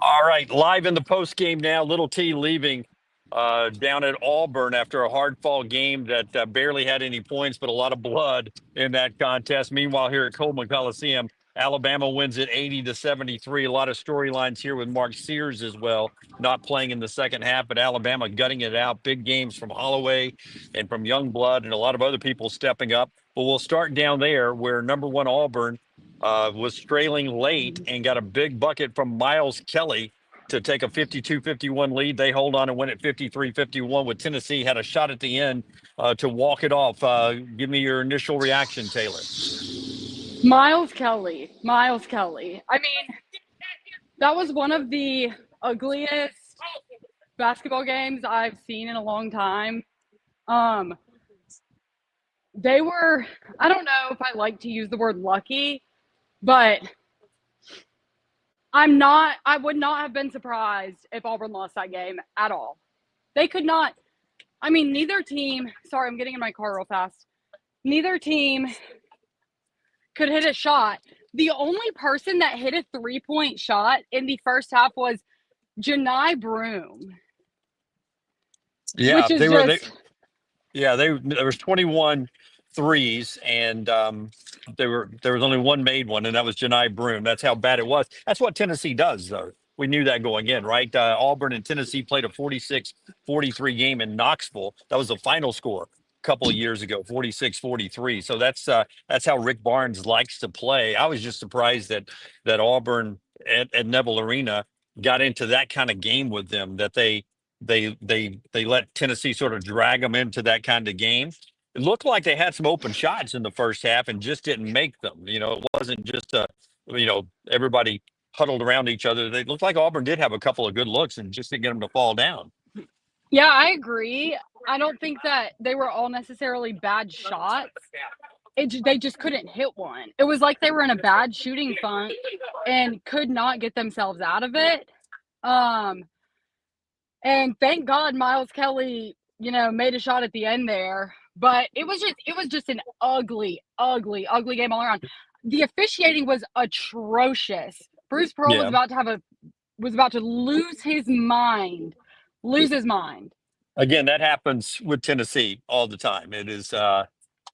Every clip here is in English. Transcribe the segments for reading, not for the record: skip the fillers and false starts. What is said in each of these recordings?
All right, live in the post game now. Little T leaving down at Auburn after a hard fall game that barely had any points, but a lot of blood in that contest. Meanwhile, here at Coleman Coliseum, Alabama wins it 80-73. A lot of storylines here with Mark Sears as well, not playing in the second half, but Alabama gutting it out. Big games from Holloway and from Youngblood and a lot of other people stepping up. But we'll start down there where number one Auburn was trailing late and got a big bucket from Miles Kelly to take a 52-51 lead. They hold on and win at 53-51 with Tennessee. Had a shot at the end to walk it off. Give me your initial reaction, Taylor. Miles Kelly. Miles Kelly. I mean, that was one of the ugliest basketball games I've seen in a long time. They were, I don't know if I like to use the word lucky, but I would not have been surprised if Auburn lost that game at all. They could not, I mean, neither team, sorry, I'm getting in my car real fast. Neither team could hit a shot. The only person that hit a three-point shot in the first half was Janai Broome. Yeah, which is they were. just, There was 21 threes, and there was only one made one, and that was Janai Broome. That's how bad it was. That's what Tennessee does, though. We knew that going in, right? Auburn and Tennessee played a 46-43 game in Knoxville. That was the final score a couple of years ago, 46-43. So that's how Rick Barnes likes to play. I was just surprised that Auburn at Neville Arena got into that kind of game with them, that they let Tennessee sort of drag them into that kind of game. It looked like they had some open shots in the first half and just didn't make them. It wasn't just everybody huddled around each other. They looked like Auburn did have a couple of good looks and just didn't get them to fall down. yeah, I agree. I don't think that they were all necessarily bad shots. They just couldn't hit one. It was like they were in a bad shooting funk and could not get themselves out of it. And thank God Miles Kelly, made a shot at the end there. But it was just an ugly, ugly, ugly game all around. The officiating was atrocious. Bruce Pearl Yeah. was about to lose his mind. Again, that happens with Tennessee all the time. It is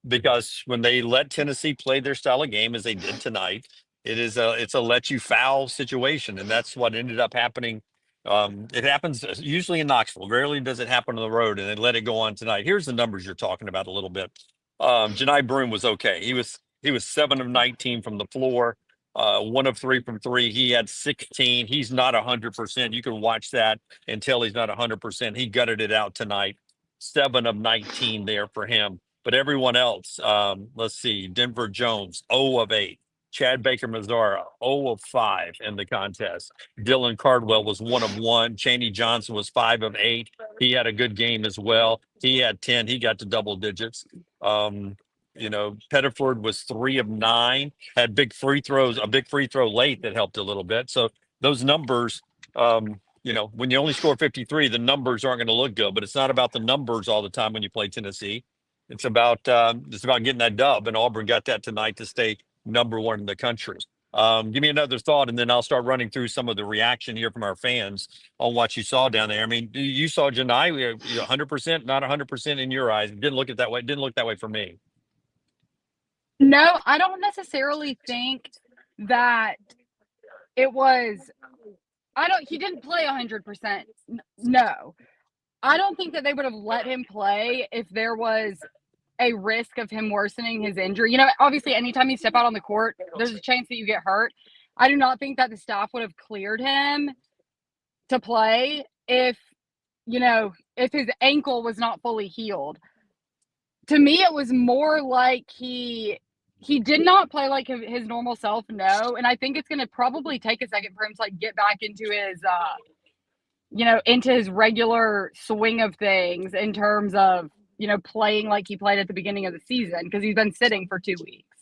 because when they let Tennessee play their style of game as they did tonight, it's a let you foul situation, and that's what ended up happening. It happens usually in Knoxville. Rarely does it happen on the road, and they let it go on tonight. Here's the numbers you're talking about a little bit. Janai Broome was okay. He was 7 of 19 from the floor, 1 of 3 from three. He had 16. He's not 100%. You can watch that and tell he's not 100%. He gutted it out tonight. 7 of 19 there for him. But everyone else, let's see, Denver Jones, 0 of 8. Chad Baker-Mazara, 0 of 5 in the contest. Dylan Cardwell was 1 of 1. Chaney Johnson was 5 of 8. He had a good game as well. He had 10. He got to double digits. Pettiford was 3 of 9. Had big free throws, a big free throw late that helped a little bit. So those numbers, when you only score 53, the numbers aren't going to look good. But it's not about the numbers all the time when you play Tennessee. It's about getting that dub, and Auburn got that tonight to stay number one in the country. Give me another thought, and then I'll start running through some of the reaction here from our fans on what you saw down there. I mean, you saw Janai 100%, not 100% in your eyes. It didn't look that way. It didn't look that way for me. No, I don't necessarily think that it was. He didn't play 100%. No. I don't think that they would have let him play if there was a risk of him worsening his injury. Obviously, anytime you step out on the court, there's a chance that you get hurt. I do not think that the staff would have cleared him to play if his ankle was not fully healed. To me, it was more like he did not play like his normal self, no. And I think it's going to probably take a second for him to get back into his into his regular swing of things in terms of, playing like he played at the beginning of the season, because he's been sitting for 2 weeks.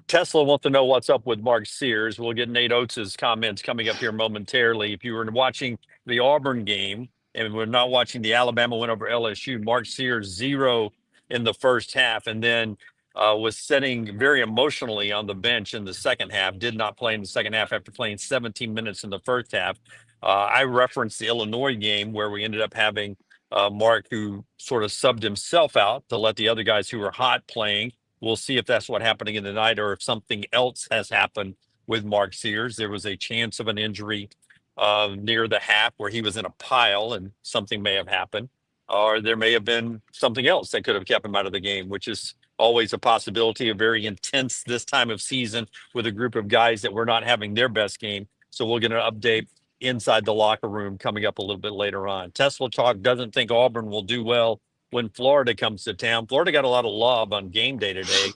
Tesla wants to know what's up with Mark Sears. We'll get Nate Oates' comments coming up here momentarily. If you were watching the Auburn game and we're not watching the Alabama win over LSU, Mark Sears 0 in the first half. And then was sitting very emotionally on the bench in the second half, did not play in the second half after playing 17 minutes in the first half. I referenced the Illinois game where we ended up having Mark, who sort of subbed himself out to let the other guys who were hot playing. We'll see if that's what happened again tonight or if something else has happened with Mark Sears. There was a chance of an injury near the half where he was in a pile and something may have happened. Or there may have been something else that could have kept him out of the game, which is always a possibility. A very intense this time of season with a group of guys that were not having their best game. So we'll get an update inside the locker room coming up a little bit later on. Tesla Talk doesn't think Auburn will do well when Florida comes to town. Florida got a lot of love on game day today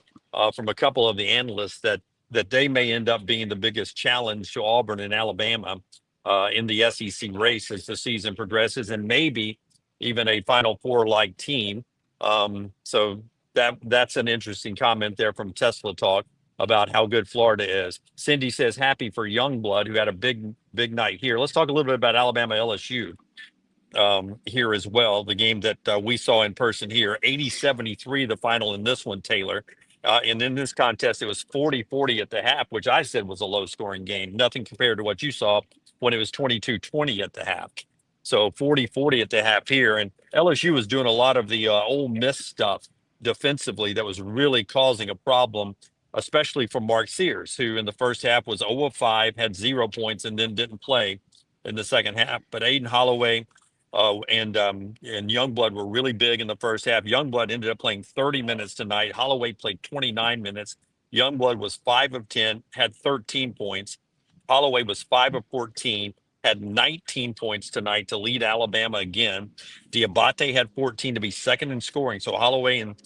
from a couple of the analysts that they may end up being the biggest challenge to Auburn and Alabama in the SEC race as the season progresses, and maybe even a Final Four like team. So that's an interesting comment there from Tesla Talk about how good Florida is. Cindy says happy for Youngblood, who had a big night here. Let's talk a little bit about Alabama LSU here as well. The game that we saw in person here, 80-73, the final in this one, Taylor. And in this contest, it was 40-40 at the half, which I said was a low scoring game. Nothing compared to what you saw when it was 22-20 at the half. So 40-40 at the half here. And LSU was doing a lot of the Ole Miss stuff defensively that was really causing a problem, especially for Mark Sears, who in the first half was 0 of 5, had 0 points, and then didn't play in the second half. But Aiden Holloway and Youngblood were really big in the first half. Youngblood ended up playing 30 minutes tonight. Holloway played 29 minutes. Youngblood was 5 of 10, had 13 points. Holloway was 5 of 14, had 19 points tonight to lead Alabama again. Diabate had 14 to be second in scoring. So Holloway and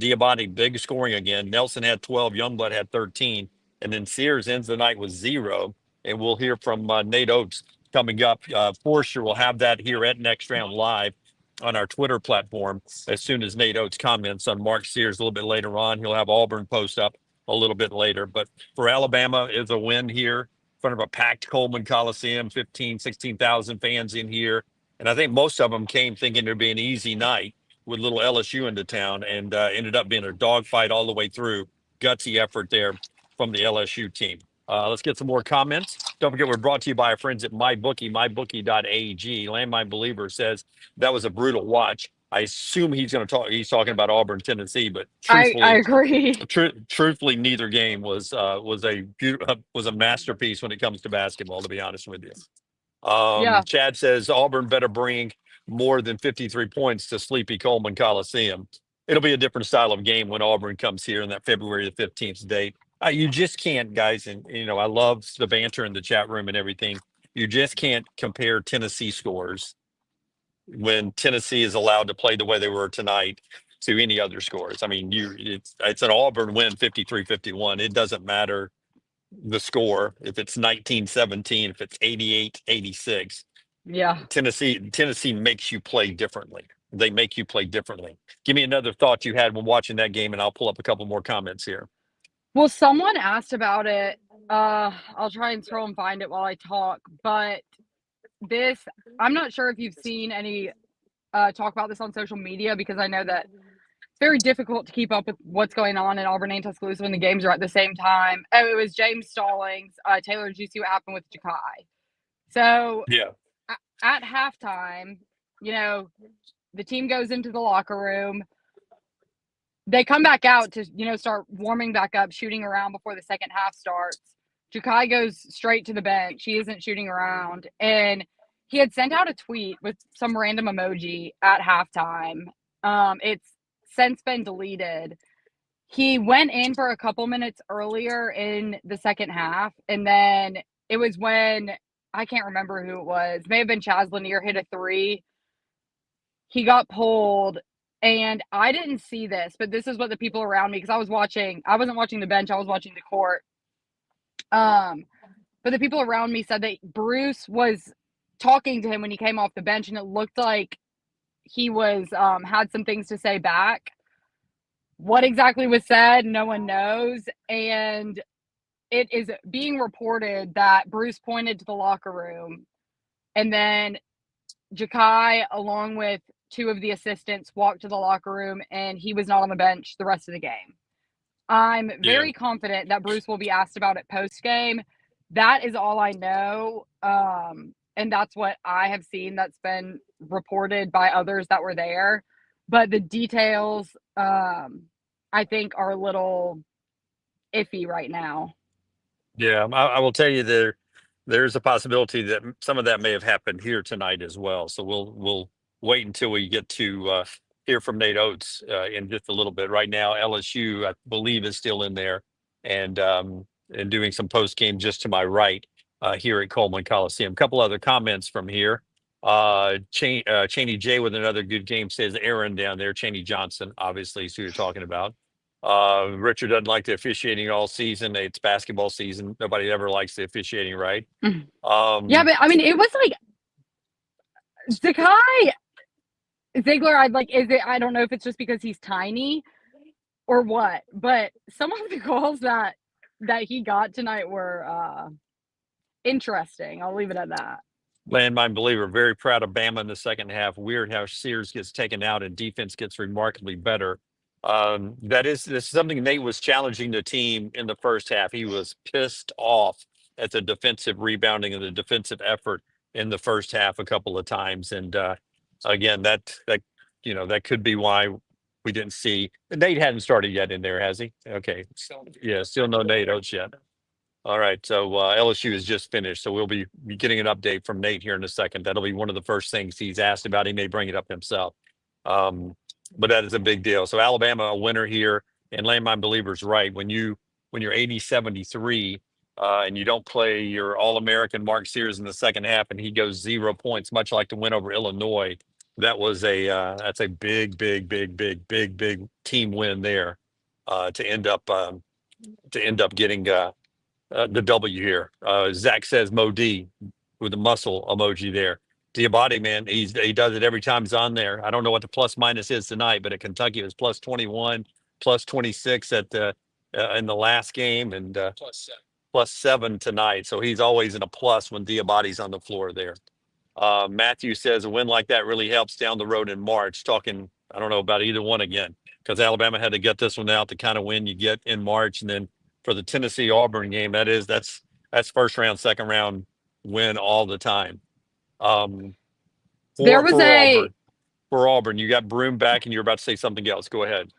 Diabate big scoring again. Nelson had 12. Youngblood had 13. And then Sears ends the night with 0. And we'll hear from Nate Oats coming up. Forster will have that here at Next Round Live on our Twitter platform as soon as Nate Oats comments on Mark Sears a little bit later on. He'll have Auburn post up a little bit later. But for Alabama, is a win here in front of a packed Coleman Coliseum, 15, 16,000 fans in here. And I think most of them came thinking it'd be an easy night with little LSU into town, and ended up being a dogfight all the way through. Gutsy effort there from the LSU team. Let's get some more comments. Don't forget, we're brought to you by our friends at MyBookie, mybookie.ag. Landmine Believer says that was a brutal watch. I assume he's talking about Auburn, Tennessee, but I truthfully, agree. truthfully, neither game was a masterpiece when it comes to basketball, to be honest with you. Yeah. Chad says Auburn better bring more than 53 points to sleepy Coleman Coliseum. It'll be a different style of game when Auburn comes here in that February the 15th date. You just can't, guys, and I love the banter in the chat room and everything. You just can't compare Tennessee scores when Tennessee is allowed to play the way they were tonight to any other scores. I mean, it's an Auburn win 53-51. It doesn't matter the score if it's 19-17, if it's 88-86. Yeah. Tennessee makes you play differently. They make you play differently. Give me another thought you had when watching that game, and I'll pull up a couple more comments here. Well, someone asked about it. I'll try and scroll and find it while I talk, but I'm not sure if you've seen any talk about this on social media, because I know that it's very difficult to keep up with what's going on in Auburn and Tuscaloosa when the games are at the same time. Oh, it was James Stallings. Taylor, did you see what happened with Janai? So Yeah. at halftime, the team goes into the locker room. They come back out to, start warming back up, shooting around before the second half starts. Janai goes straight to the bench. He isn't shooting around. And he had sent out a tweet with some random emoji at halftime. It's since been deleted. He went in for a couple minutes earlier in the second half. And then it was when, I can't remember who it was. May have been Chaz Lanier hit a 3. He got pulled. And I didn't see this, but this is what the people around me, because I wasn't watching the bench, I was watching the court. But the people around me said that Bruce was talking to him when he came off the bench, and it looked like he was had some things to say back. What exactly was said, no one knows. And it is being reported that Bruce pointed to the locker room, and then Janai, along with 2 of the assistants, walked to the locker room, and he was not on the bench the rest of the game. I'm Yeah. very confident that Bruce will be asked about it post game. That is all I know. And that's what I have seen that's been reported by others that were there. But the details, I think, are a little iffy right now. Yeah, I will tell you there's a possibility that some of that may have happened here tonight as well. So we'll wait until we get to hear from Nate Oates in just a little bit. Right now, LSU, I believe, is still in there and doing some post game just to my right here at Coleman Coliseum. A couple other comments from here. Cheney J with another good game says Aaron down there. Cheney Johnson, obviously, is who you're talking about. Richard doesn't like the officiating all season. It's basketball season. Nobody ever likes the officiating, right? Yeah, but I mean, it was like Zakai Ziegler. I'd like, is it? I don't know if it's just because he's tiny or what, but some of the calls that he got tonight were interesting. I'll leave it at that. Landmine believer, very proud of Bama in the second half. Weird how Sears gets taken out and defense gets remarkably better. This is something Nate was challenging the team in the first half. He was pissed off at the defensive rebounding and the defensive effort in the first half a couple of times. And again, that could be why we didn't see Nate hadn't started yet in there, has he? Okay. Yeah, still no Nate Oates yet. All right, so LSU is just finished, so we'll be getting an update from Nate here in a second. That'll be one of the first things he's asked about. He may bring it up himself, but that is a big deal. So Alabama a winner here, and Landmine Believer's right. When you're 80-73 and you don't play your All-American Mark Sears in the second half, and he goes 0 points, much like the win over Illinois, that's a big team win there to end up getting. The W here. Zach says Mo D with the muscle emoji there. Diabate, man, he does it every time he's on there. I don't know what the plus minus is tonight, but at Kentucky it was plus 21, plus 26 at the in the last game, and plus 7 tonight. So he's always in a plus when Diabate's on the floor there. Matthew says a win like that really helps down the road in March. Talking, I don't know about either one again, because Alabama had to get this one out, the kind of win you get in March, and then for the Tennessee Auburn game, that's first round, second round win all the time. There was for Auburn, you got Broome back, and you're about to say something else. Go ahead.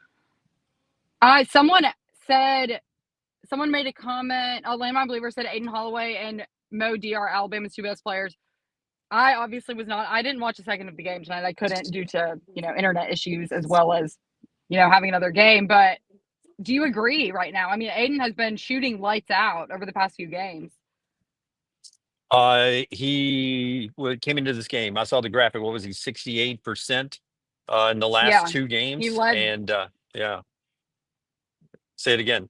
Someone made a comment. Landmine Believer said Aiden Holloway and Mo D are Alabama's 2 best players. I obviously was not. I didn't watch a second of the game tonight. I couldn't due to internet issues as well as having another game. But do you agree right now? I mean, Aiden has been shooting lights out over the past few games. He came into this game. I saw the graphic. What was he? 68% in the last 2 games. He led, and yeah. Say it again.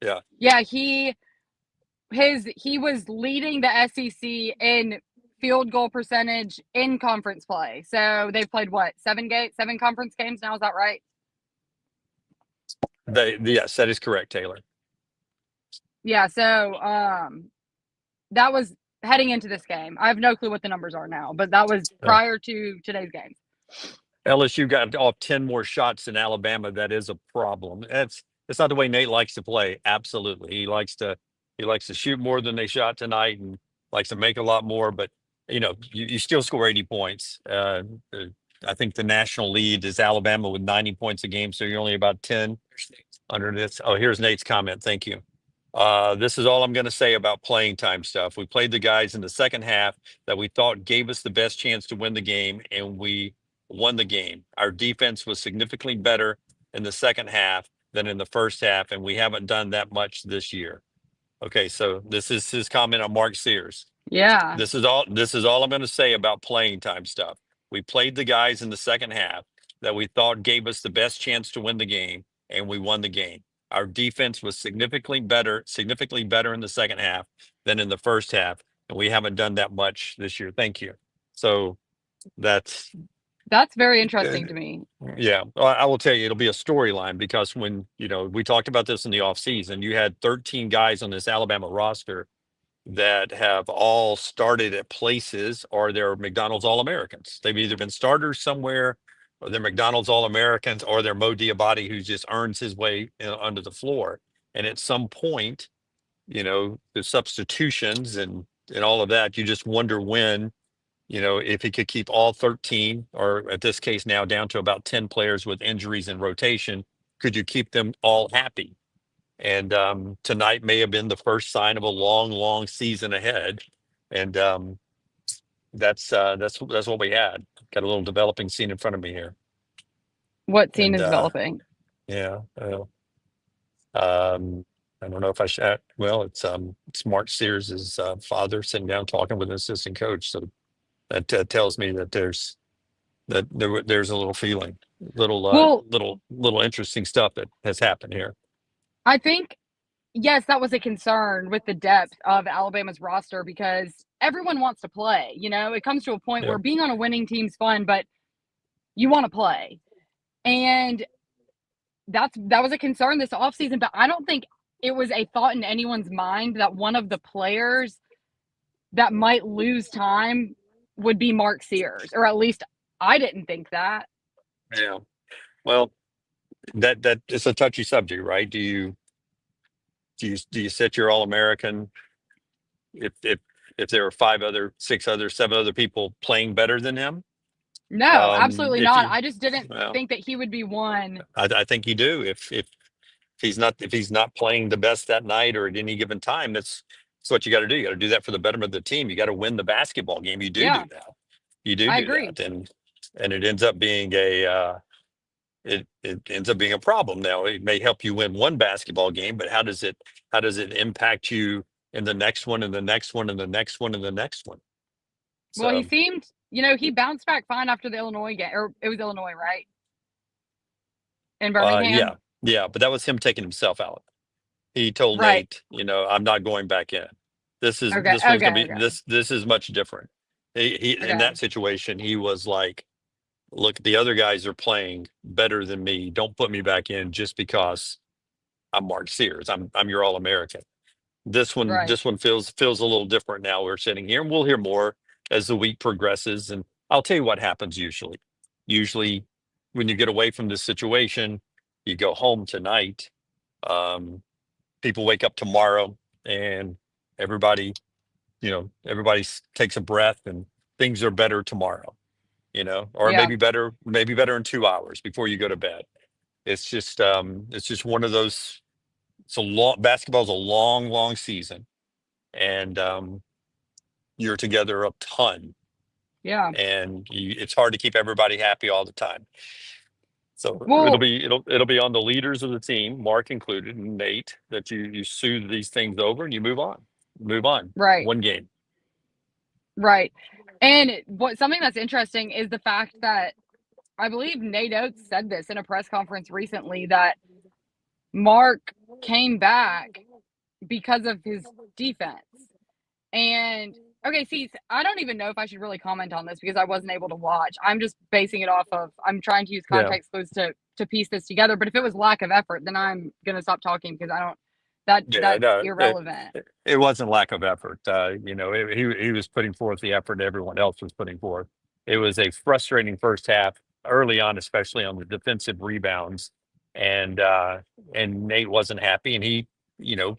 Yeah. Yeah, he was leading the SEC in field goal percentage in conference play. So they've played what, 7 conference games now? Is that right? Yes, that is correct, Taylor. Yeah, so that was heading into this game. I have no clue what the numbers are now, but that was prior to today's game. LSU got off 10 more shots than Alabama. That is a problem. That's not the way Nate likes to play. Absolutely. He likes to shoot more than they shot tonight and likes to make a lot more, but you still score 80 points. I think the national lead is Alabama with 90 points a game, so you're only about 10 under this. Oh, here's Nate's comment. Thank you. This is all I'm going to say about playing time stuff. We played the guys in the second half that we thought gave us the best chance to win the game, and we won the game. Our defense was significantly better in the second half than in the first half, and we haven't done that much this year. Okay, so this is his comment on Mark Sears. Yeah. This is all I'm going to say about playing time stuff. We played the guys in the second half that we thought gave us the best chance to win the game, and we won the game. Our defense was significantly better in the second half than in the first half, and we haven't done that much this year. Thank you. So that's very interesting to me. Yeah, I will tell you, it'll be a storyline because when we talked about this in the offseason, you had 13 guys on this Alabama roster that have all started at places or they're McDonald's All-Americans. They've either been starters somewhere or they're McDonald's All-Americans, or they're Mo Diabate who just earns his way under the floor. And at some point, the substitutions and all of that, you just wonder when, if he could keep all 13, or at this case now down to about 10 players with injuries and rotation, could you keep them all happy? And tonight may have been the first sign of a long, long season ahead. And that's what we had. Got a little developing scene in front of me here. What scene And is developing? yeah, I don't know if I should. Well, it's Mark Sears' father sitting down talking with an assistant coach. So that tells me that there's a little feeling, Well, little interesting stuff that has happened here. I think, yes, that was a concern with the depth of Alabama's roster because everyone wants to play. It comes to a point Yeah. where being on a winning team's fun, but you want to play. And that was a concern this offseason, but I don't think it was a thought in anyone's mind that one of the players that might lose time would be Mark Sears, or at least I didn't think that. Yeah. Well, that is a touchy subject, right? Do you set your All-American if there are 6 other, 7 other people playing better than him? No, absolutely If not. you I just didn't well, think that he would be one. I think you do. If he's not playing the best that night or at any given time, that's what you got to do. You got to do that for the betterment of the team. You got to win the basketball game. You do Yeah, that. You do I do agree. that, and it ends up being it ends up being a problem. Now it may help you win one basketball game, but how does it impact you in the next one and the next one and the next one and the next one? Well, he So seemed, he bounced back fine after the Illinois game, or it was Illinois, right? In yeah, Birmingham? yeah, but that was him taking himself out. He told Right. Nate, I'm not going back in. Okay. This one's gonna Okay. be Okay. this is much different. He in Okay. that situation, he was like, look, the other guys are playing better than me. Don't put me back in just because I'm Mark Sears. I'm your All-American. Right. This one feels a little different now. We're sitting here and we'll hear more as the week progresses. And I'll tell you what happens usually. Usually when you get away from this situation, you go home tonight. Um, People wake up tomorrow and everybody, takes a breath and things are better tomorrow, or Yeah. maybe better in 2 hours before you go to bed. It's just one of those. Basketball's a long, long season, and you're together a ton, Yeah. and it's hard to keep everybody happy all the time. So it'll Well, be it'll be on the leaders of the team, Mark included, and Nate, that you soothe these things over and you move on, right. one game. Right. And something that's interesting is the fact that I believe Nate Oats said this in a press conference recently that Mark came back because of his defense. And okay, see, I don't even know if I should really comment on this because I wasn't able to watch. I'm just basing it off of I'm trying to use Yeah, context clues to piece this together. But if it was lack of effort, then I'm gonna stop talking because I don't yeah, that's no, irrelevant. it wasn't lack of effort. He was putting forth the effort everyone else was putting forth. It was a frustrating first half early on, especially on the defensive rebounds, and Nate wasn't happy, and you know,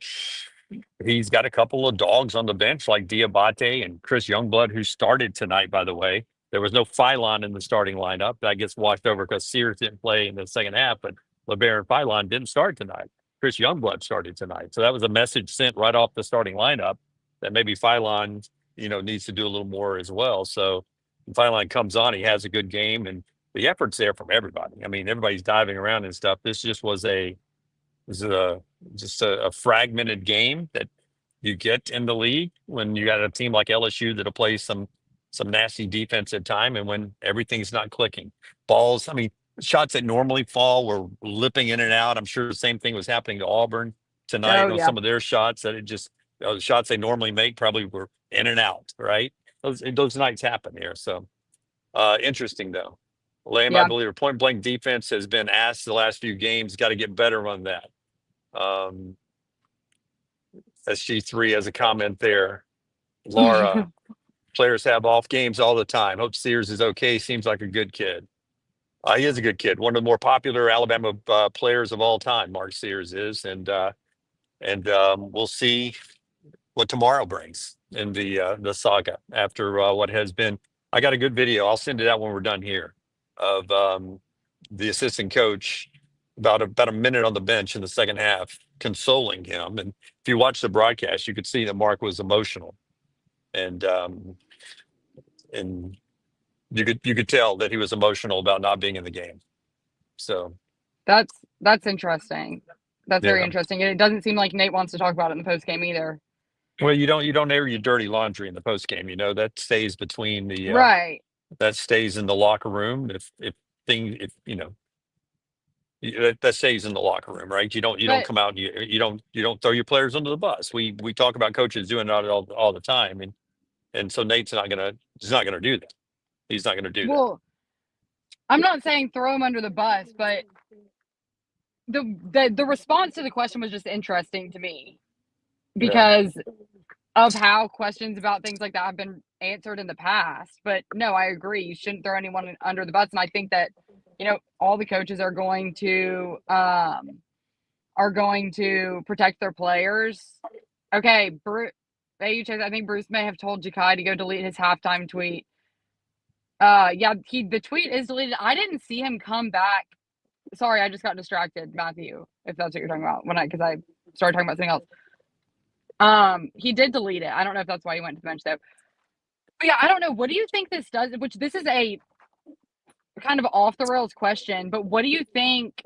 he's got a couple of dogs on the bench like Diabate and Chris Youngblood, who started tonight, by the way. There was no Phylon in the starting lineup. That gets washed over because Sears didn't play in the second half, but LeBaron Phylon didn't start tonight. Chris Youngblood started tonight. So that was a message sent right off the starting lineup that maybe Phylon, needs to do a little more as well. So when Phylon comes on, he has a good game, and the effort's there from everybody. I mean, everybody's diving around and stuff. This just was a fragmented game that you get in the league when you got a team like LSU that'll play some nasty defense at time, and when everything's not clicking. Balls, I mean, shots that normally fall were lipping in and out. I'm sure the same thing was happening to Auburn Oh tonight on yeah. some of their shots, that the shots they normally make probably were in and out, right? Those nights happen here. So interesting though. Lame, I Yeah. believe, point blank defense has been asked the last few games, got to get better on that. SG3 has a comment there. Laura, players have off games all the time. Hope Sears is okay. Seems like a good kid. He is a good kid. One of the more popular Alabama players of all time. Mark Sears is, and we'll see what tomorrow brings in the saga after what has been. I got a good video. I'll send it out when we're done here of the assistant coach about a minute on the bench in the second half, consoling him. And if you watch the broadcast, you could see that Mark was emotional, and you could tell that he was emotional about not being in the game. So That's interesting. That's very yeah. interesting. And it doesn't seem like Nate wants to talk about it in the post game either. Well, you don't air your dirty laundry in the post game. That stays between Right. that stays in the locker room. If that stays in the locker room, right? You don't But come out and you don't throw your players under the bus. We talk about coaches doing that all the time, and so he's not gonna do that. He's not gonna do that. well, I'm not saying throw him under the bus, but the response to the question was just interesting to me Yeah. because of how questions about things like that have been answered in the past. But no, I agree. You shouldn't throw anyone under the bus. And I think that, all the coaches are going to protect their players. Okay, I think Bruce may have told Jakai to go delete his halftime tweet. Yeah, the tweet is deleted. I didn't see him come back. Sorry, I just got distracted, Matthew, if that's what you're talking about. Because I started talking about something else. He did delete it. I don't know if that's why he went to the bench though. But yeah, I don't know. What do you think this does? Which this is a kind of off the rails question, but what do you think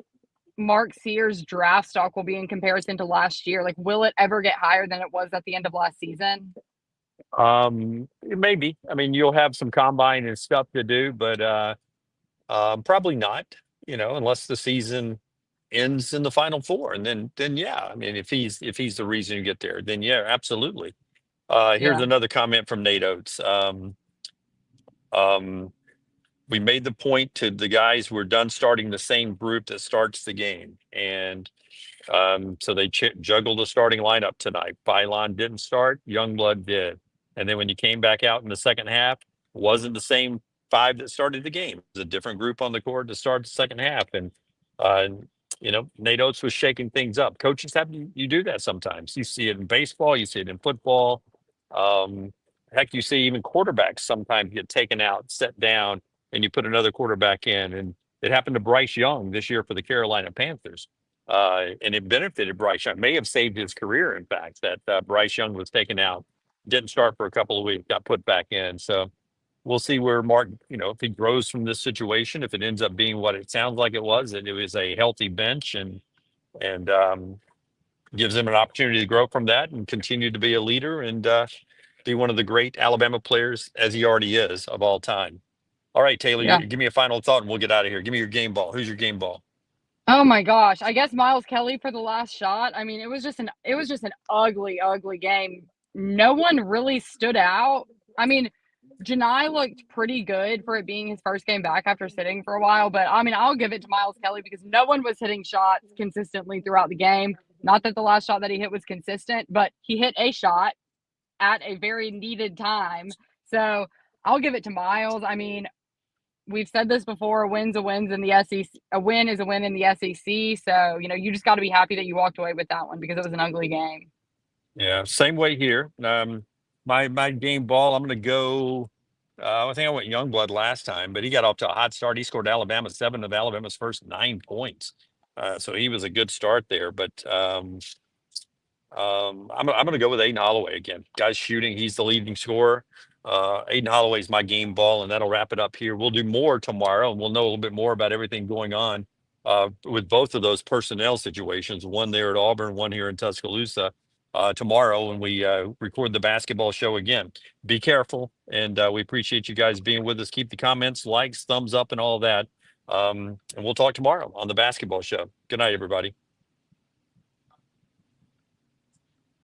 Mark Sears' draft stock will be in comparison to last year? Like, will it ever get higher than it was at the end of last season? Maybe. I mean, you'll have some combine and stuff to do, but probably not. Unless the season ends in the Final Four, and then yeah. I mean, if he's the reason you get there, then yeah, absolutely. Here's Yeah. another comment from Nate Oates. Um, we made the point to the guys we're done starting the same group that starts the game, and so they juggled the starting lineup tonight. Phylon didn't start, Youngblood did. And then when you came back out in the second half, wasn't the same five that started the game. It was a different group on the court to start the second half. And, uh, Nate Oates was shaking things up. Coaches you do that sometimes. You see it in baseball, you see it in football. Um, Heck, you see even quarterbacks sometimes get taken out, set down, and you put another quarterback in. And it happened to Bryce Young this year for the Carolina Panthers. And it benefited Bryce Young. May have saved his career, in fact, that Bryce Young was taken out, didn't start for a couple of weeks, got put back in. So we'll see where Mark, if he grows from this situation, if it ends up being what it sounds like it was, that it was a healthy bench and gives him an opportunity to grow from that and continue to be a leader and be one of the great Alabama players, as he already is, of all time. All right, Taylor, Yeah. give me a final thought and we'll get out of here. Give me your game ball. Who's your game ball? Oh my gosh. I guess Miles Kelly for the last shot. I mean, it was just an ugly, ugly game. No one really stood out. I mean, Janai looked pretty good for it being his first game back after sitting for a while, but I mean, I'll give it to Miles Kelly because no one was hitting shots consistently throughout the game. Not that the last shot that he hit was consistent, but he hit a shot at a very needed time. So I'll give it to Miles. I mean, we've said this before, a win's a win in the SEC. A win is a win in the SEC. So, you just got to be happy that you walked away with that one because it was an ugly game. Yeah, same way here. My game ball, I'm going to go. I think I went Youngblood last time, but he got off to a hot start. He scored 7 of Alabama's first 9 points, so he was a good start there. But I'm going to go with Aiden Holloway again. Guy's shooting. He's the leading scorer. Aiden Holloway's my game ball, and that'll wrap it up here. We'll do more tomorrow, and we'll know a little bit more about everything going on with both of those personnel situations. One there at Auburn, one here in Tuscaloosa. Tomorrow when we record the basketball show again. Be careful, and we appreciate you guys being with us. Keep the comments, likes, thumbs up, and all that. And we'll talk tomorrow on the basketball show. Good night, everybody.